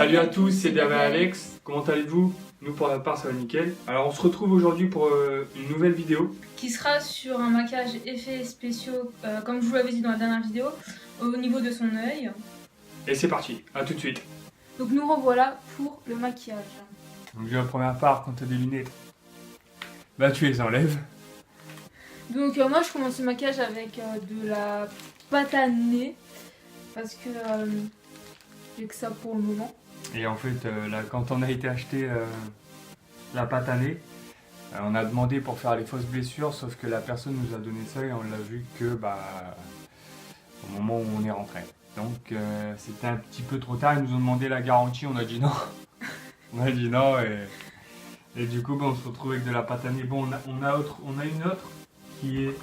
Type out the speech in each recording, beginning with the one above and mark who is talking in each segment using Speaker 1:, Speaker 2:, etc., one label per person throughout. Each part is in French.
Speaker 1: Salut à tous, c'est David et Alex. Comment allez-vous? Nous pour la part ça va nickel. Alors on se retrouve aujourd'hui pour une nouvelle vidéo.
Speaker 2: Qui sera sur un maquillage effets spéciaux, comme je vous l'avais dit dans la dernière vidéo, au niveau de son œil.
Speaker 1: Et c'est parti, à tout de suite.
Speaker 2: Donc nous revoilà pour le maquillage.
Speaker 1: Donc la première part, quand tu as des lunettes, bah tu les enlèves.
Speaker 2: Donc moi je commence le maquillage avec de la pâte à nez. Parce que j'ai que ça pour le moment.
Speaker 1: Et en fait, là, quand on a été acheter la pâte à nez, on a demandé pour faire les fausses blessures, sauf que la personne nous a donné ça et on l'a vu que au moment où on est rentré. Donc c'était un petit peu trop tard, ils nous ont demandé la garantie, on a dit non. On a dit non et du coup on se retrouve avec de la pâte à nez. Bon, on a une autre qui est...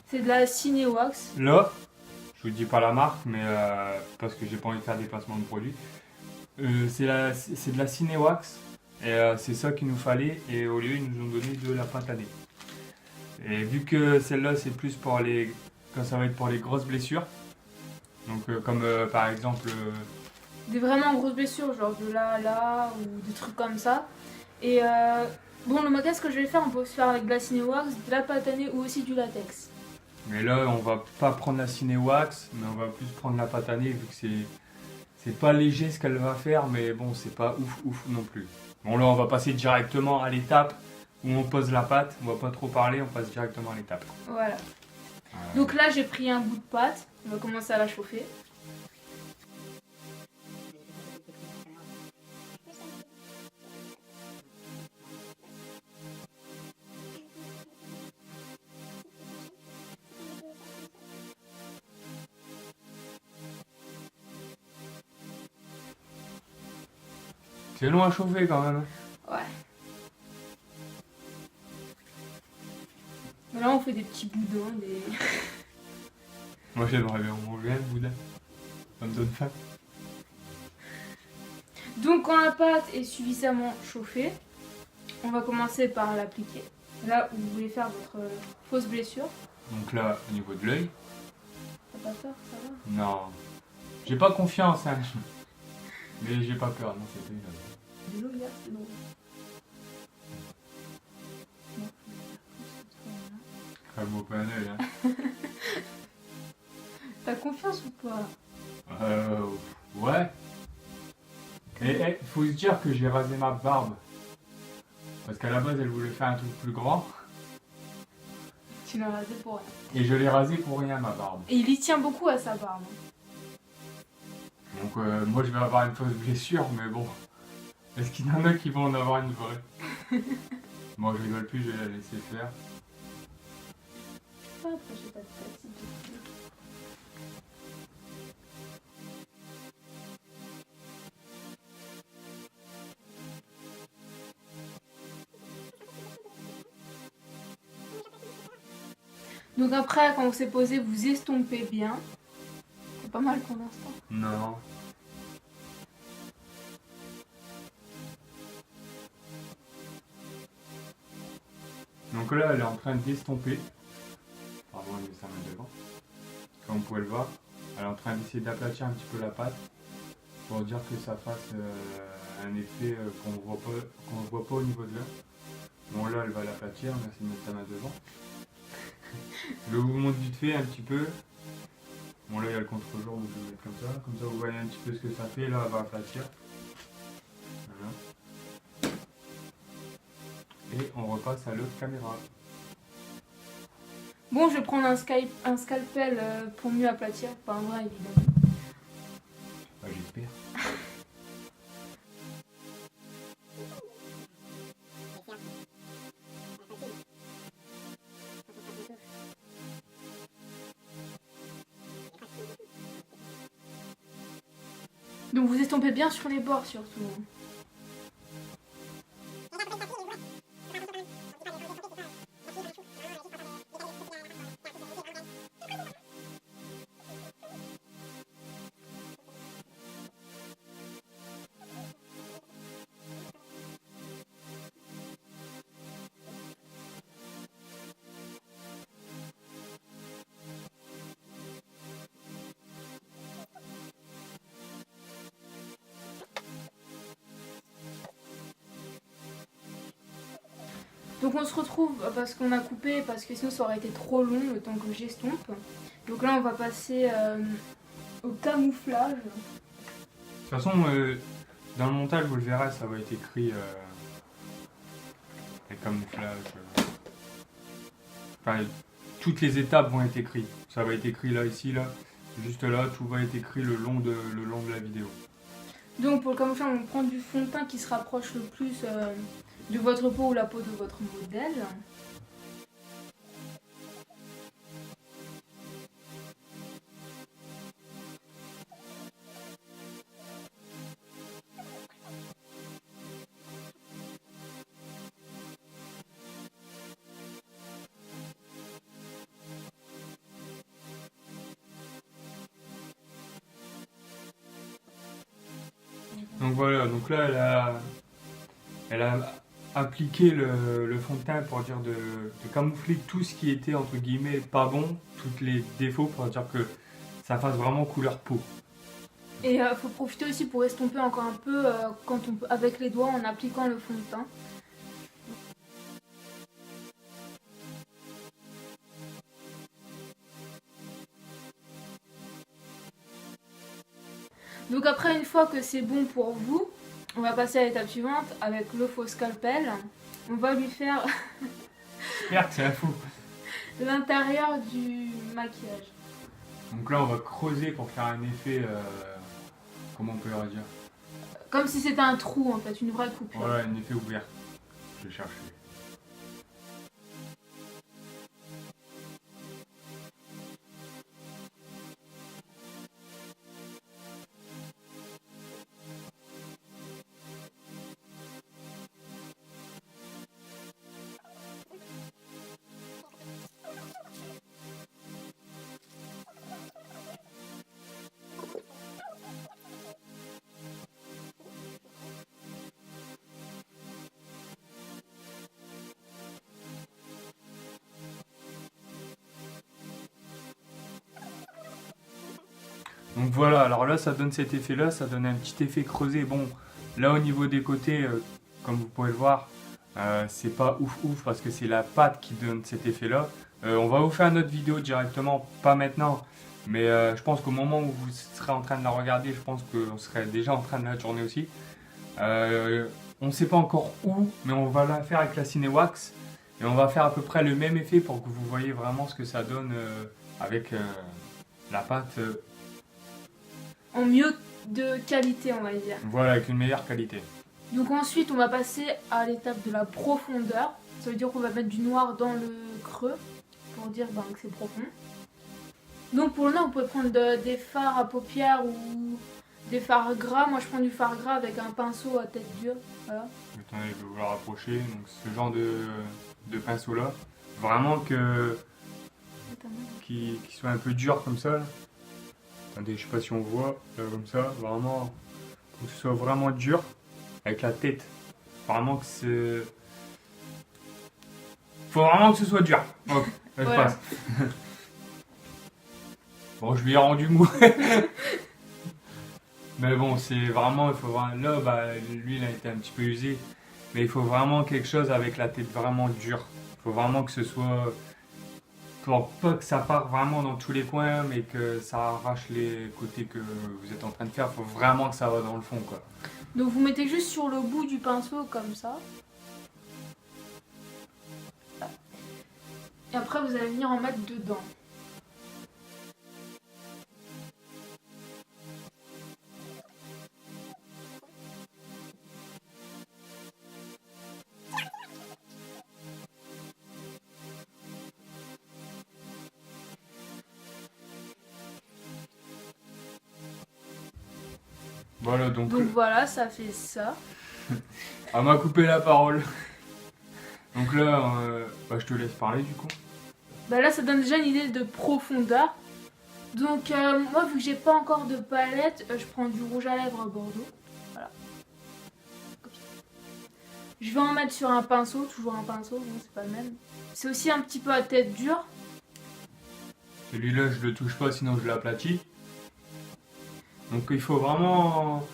Speaker 2: C'est de la Cinewax.
Speaker 1: Là, je vous dis pas la marque, mais parce que j'ai pas envie de faire des placements de produits. C'est de la Cinewax et c'est ça qu'il nous fallait et au lieu ils nous ont donné de la pâte à nez. Et vu que celle-là c'est plus pour quand ça va être pour les grosses blessures, donc comme par exemple
Speaker 2: Des vraiment grosses blessures, genre de là à là ou des trucs comme ça. Et bon, le maquillage que je vais faire, on peut se faire avec de la Cinewax, de la pâte à nez ou aussi du latex.
Speaker 1: mais là on va pas prendre la Cinewax, mais on va plus prendre la pâte à nez vu que c'est pas léger ce qu'elle va faire, mais bon c'est pas ouf non plus. Bon là on va passer directement à l'étape où on pose la pâte, on va pas trop parler, on passe directement à l'étape.
Speaker 2: Voilà. Donc là j'ai pris un bout de pâte, on va commencer à la chauffer.
Speaker 1: C'est long à chauffer quand même.
Speaker 2: Ouais. Là on fait des petits boudins, des...
Speaker 1: Moi j'aimerais bien en manger un boudin. Ça me donne faim.
Speaker 2: Donc quand la pâte est suffisamment chauffée, on va commencer par l'appliquer. Là où vous voulez faire votre fausse blessure.
Speaker 1: Donc là, au niveau de l'œil.
Speaker 2: T'as pas peur, ça va?
Speaker 1: Non. J'ai pas confiance, hein. Mais j'ai pas peur, non, c'était là.
Speaker 2: De l'eau, là, c'est drôle.
Speaker 1: Crème au pain à l'œil, hein.
Speaker 2: T'as confiance ou pas?
Speaker 1: Ouais. Et faut se dire que j'ai rasé ma barbe. Parce qu'à la base, elle voulait faire un truc plus grand.
Speaker 2: Tu l'as rasé pour rien.
Speaker 1: Et je l'ai rasé pour rien, ma barbe.
Speaker 2: Et il y tient beaucoup à sa barbe.
Speaker 1: Donc moi, je vais avoir une fausse blessure, mais bon. Est-ce qu'il y en a qui vont en avoir une vraie? Moi, je rigole plus, je vais la laisser faire.
Speaker 2: Pas approcher ta tête, s'il te plaît. Donc après, quand c'est posé, vous estompez bien. C'est pas mal pour l'instant.
Speaker 1: Non. Donc là, elle est en train d'estomper. Pardon, elle met sa main devant. Comme vous pouvez le voir, elle est en train d'essayer d'aplatir un petit peu la pâte pour dire que ça fasse un effet qu'on ne voit pas au niveau de l'œil. Bon là, elle va l'aplatir, merci de mettre ta main devant. Je vous montre vite fait un petit peu. Bon là, il y a le contre-jour, donc je vais le mettre comme ça vous voyez un petit peu ce que ça fait. Là, elle va aplatir. Voilà. Et on repasse à l'autre caméra.
Speaker 2: Bon, je vais prendre un scalpel pour mieux aplatir. Pas un vrai, évidemment.
Speaker 1: Bah, j'espère.
Speaker 2: Donc vous estompez bien sur les bords surtout. Donc on se retrouve parce qu'on a coupé, parce que sinon ça aurait été trop long le temps que j'estompe. Donc là on va passer au camouflage.
Speaker 1: De toute façon, dans le montage, vous le verrez, ça va être écrit les camouflages. Enfin, toutes les étapes vont être écrites. Ça va être écrit là, ici, là. Juste là, tout va être écrit le long de la vidéo.
Speaker 2: Donc pour le camouflage, on prend du fond de teint qui se rapproche le plus de votre peau ou la peau de votre modèle.
Speaker 1: Donc voilà, donc là, elle a appliqué le fond de teint pour dire de camoufler tout ce qui était, entre guillemets, pas bon, tous les défauts, pour dire que ça fasse vraiment couleur peau.
Speaker 2: Et il faut profiter aussi pour estomper encore un peu avec les doigts en appliquant le fond de teint. Donc après, une fois que c'est bon pour vous, on va passer à l'étape suivante avec le faux scalpel. On va lui faire
Speaker 1: Merde, c'est un fou.
Speaker 2: l'intérieur du maquillage.
Speaker 1: Donc là, on va creuser pour faire un effet, comment on peut le dire?
Speaker 2: Comme si c'était un trou en fait, une vraie coupure.
Speaker 1: Voilà, un effet ouvert. Je vais chercher. Donc voilà, alors là ça donne cet effet là, ça donne un petit effet creusé. Bon, là au niveau des côtés, comme vous pouvez le voir, c'est pas ouf ouf parce que c'est la pâte qui donne cet effet là. On va vous faire une autre vidéo directement, pas maintenant, mais je pense qu'au moment où vous serez en train de la regarder, je pense qu'on serait déjà en train de la tourner aussi. On ne sait pas encore où, mais on va la faire avec la Cinewax et on va faire à peu près le même effet pour que vous voyez vraiment ce que ça donne avec la pâte.
Speaker 2: En mieux de qualité, on va dire.
Speaker 1: Voilà, avec une meilleure qualité.
Speaker 2: Donc ensuite, on va passer à l'étape de la profondeur. Ça veut dire qu'on va mettre du noir dans le creux pour dire que c'est profond. Donc pour le noir, vous pouvez prendre des fards à paupières ou des fards gras. Moi, je prends du fard gras avec un pinceau à tête dure. Voilà.
Speaker 1: Attendez, je vais vous la rapprocher. Donc ce genre de pinceau là, vraiment qui soit un peu dur comme ça. Là. Attendez, je sais pas si on voit, là, comme ça, vraiment, faut que ce soit vraiment dur, avec la tête. Vraiment que c'est... Faut vraiment que ce soit dur. Hop, là, je
Speaker 2: Voilà.
Speaker 1: passe. Bon, je lui ai rendu mou. Mais bon, c'est vraiment, il faut vraiment... Là, bah, lui, il a été un petit peu usé. Mais il faut vraiment quelque chose avec la tête vraiment dure. Il faut vraiment que ce soit... Pour pas que ça parte vraiment dans tous les coins, mais que ça arrache les côtés que vous êtes en train de faire. Il faut vraiment que ça va dans le fond, quoi.
Speaker 2: Donc vous mettez juste sur le bout du pinceau comme ça. Et après, vous allez venir en mettre dedans.
Speaker 1: Voilà, donc
Speaker 2: Voilà, ça fait ça.
Speaker 1: elle m'a coupé la parole. Donc là, bah, je te laisse parler du coup.
Speaker 2: Bah là, ça donne déjà une idée de profondeur. Donc moi, vu que j'ai pas encore de palette, je prends du rouge à lèvres à Bordeaux. Voilà. Comme ça. Je vais en mettre sur un pinceau, toujours un pinceau, bon, c'est pas le même. C'est aussi un petit peu à tête dure.
Speaker 1: Celui-là, je le touche pas, sinon je l'aplatis. Donc il faut vraiment...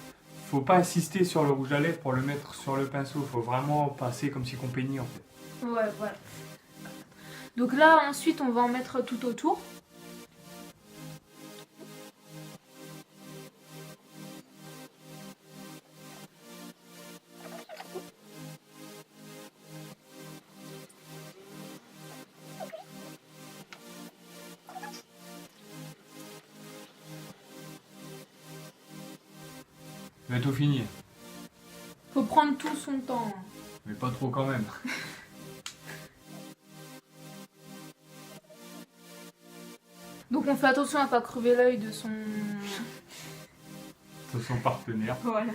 Speaker 1: Faut pas insister sur le rouge à lèvres pour le mettre sur le pinceau. Il faut vraiment passer comme si qu'on peignait en fait.
Speaker 2: Ouais, voilà. Donc là, ensuite, on va en mettre tout autour.
Speaker 1: Bientôt fini.
Speaker 2: Faut prendre tout son temps.
Speaker 1: Mais pas trop quand même.
Speaker 2: Donc on fait attention à pas crever l'œil de son...
Speaker 1: De son partenaire.
Speaker 2: Voilà.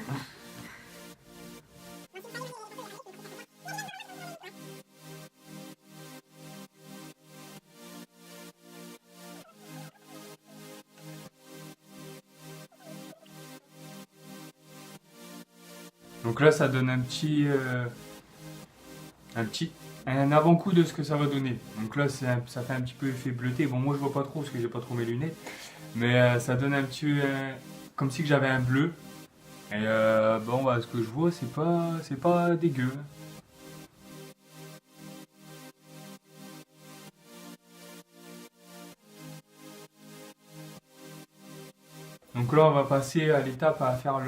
Speaker 1: Donc là, ça donne un avant-goût de ce que ça va donner. Donc là, ça fait un petit peu effet bleuté. Bon, moi, je vois pas trop parce que j'ai pas trop mes lunettes. Mais ça donne un petit, comme si que j'avais un bleu. Et bon, bah, ce que je vois, c'est pas dégueu. Donc là, on va passer à l'étape à faire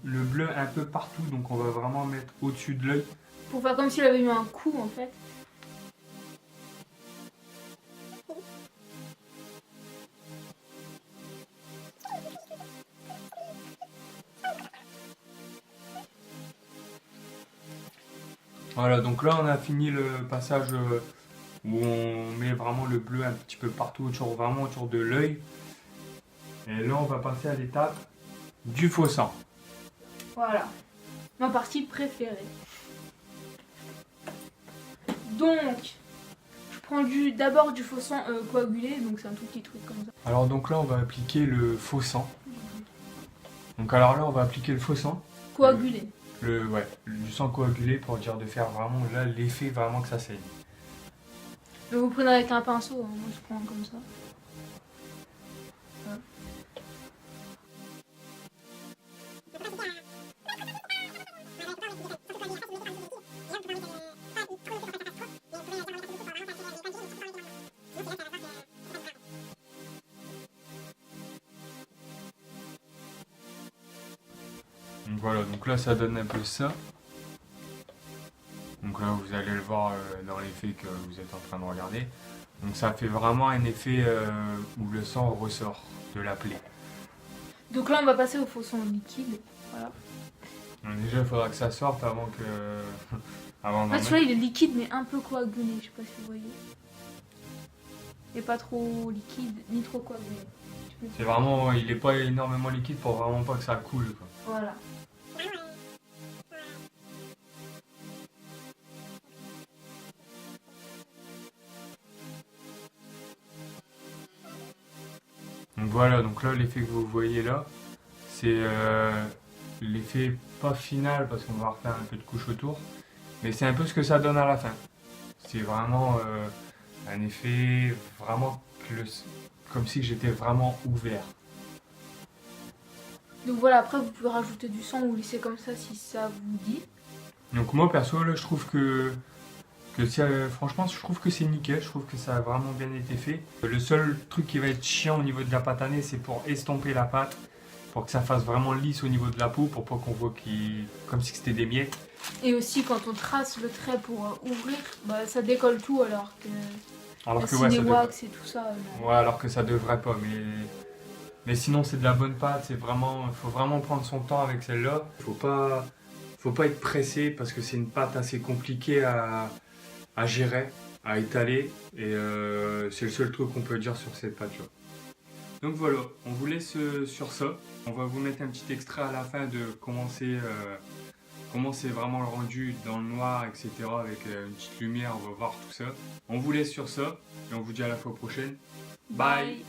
Speaker 1: le bleu un peu partout. Donc on va vraiment mettre au-dessus de l'œil.
Speaker 2: Pour faire comme s'il avait eu un coup en fait.
Speaker 1: Voilà, donc là on a fini le passage où on met vraiment le bleu un petit peu partout, vraiment autour de l'œil. Et là on va passer à l'étape du faux sang.
Speaker 2: Voilà. Ma partie préférée. Donc, je prends d'abord du faux sang coagulé, donc c'est un tout petit truc comme ça.
Speaker 1: Alors donc là on va appliquer le faux sang. Donc alors là on va appliquer le faux sang.
Speaker 2: Coagulé.
Speaker 1: Du sang coagulé pour dire de faire vraiment là l'effet vraiment que ça saigne.
Speaker 2: Donc vous prenez avec un pinceau, hein. Moi je prends comme ça. Voilà.
Speaker 1: Donc voilà, donc là ça donne un peu ça. Donc là vous allez le voir dans l'effet que vous êtes en train de regarder. Donc ça fait vraiment un effet où le sang ressort de la plaie.
Speaker 2: Donc là on va passer au faux sang liquide. Voilà.
Speaker 1: Donc déjà il faudra que ça sorte avant que... avant
Speaker 2: En
Speaker 1: d'en
Speaker 2: fait
Speaker 1: mettre.
Speaker 2: celui-là il est liquide mais un peu coagulé, je sais pas si vous voyez. Et pas trop liquide ni trop coagulé.
Speaker 1: C'est vraiment, il est pas énormément liquide pour vraiment pas que ça coule quoi.
Speaker 2: Voilà.
Speaker 1: Donc voilà, donc là l'effet que vous voyez là, c'est l'effet pas final parce qu'on va refaire un peu de couche autour, mais c'est un peu ce que ça donne à la fin. C'est vraiment un effet vraiment comme si j'étais vraiment ouvert.
Speaker 2: Donc voilà, après vous pouvez rajouter du sang ou laisser comme ça si ça vous dit.
Speaker 1: Donc moi perso là je trouve franchement je trouve que c'est nickel, je trouve que ça a vraiment bien été fait. Le seul truc qui va être chiant au niveau de la pâte à nez c'est pour estomper la pâte, pour que ça fasse vraiment lisse au niveau de la peau, pour pas qu'on voit comme si c'était des miettes.
Speaker 2: Et aussi quand on trace le trait pour ouvrir, bah, ça décolle tout alors que
Speaker 1: Alors que
Speaker 2: la
Speaker 1: ouais,
Speaker 2: wax et tout ça. Non.
Speaker 1: ouais, alors que ça devrait pas, mais sinon c'est de la bonne pâte, faut vraiment prendre son temps avec celle-là. Faut pas être pressé parce que c'est une pâte assez compliquée à gérer, à étaler, et c'est le seul truc qu'on peut dire sur cette pâte-là. Donc voilà, on vous laisse sur ça. On va vous mettre un petit extrait à la fin de comment c'est vraiment le rendu dans le noir, etc. Avec une petite lumière, on va voir tout ça. On vous laisse sur ça et on vous dit à la fois prochaine. Bye.